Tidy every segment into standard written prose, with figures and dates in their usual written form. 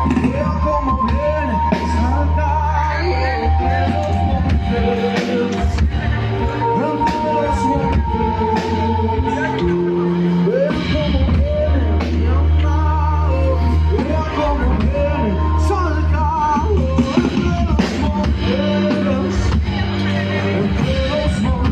Veo como viene saltando entre los montes, entre los montes. Veo como viene mi amado, veo como viene saltando entre los montes, entre los montes.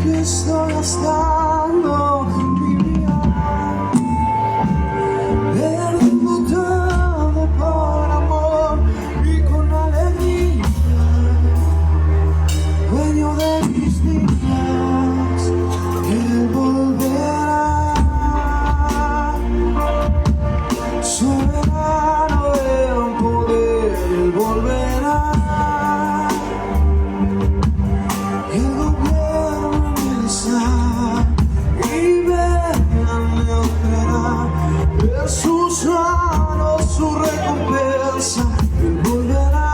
Que estoy gastando mi vida, perdiendo todo por amor y con alegría, dueño de mis días, Él volverá, soberano en poder, Él volverá. Sus manos, su recompensa, Él volverá,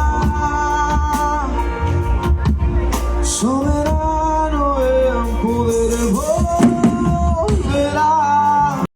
soberano en poder, Él volverá.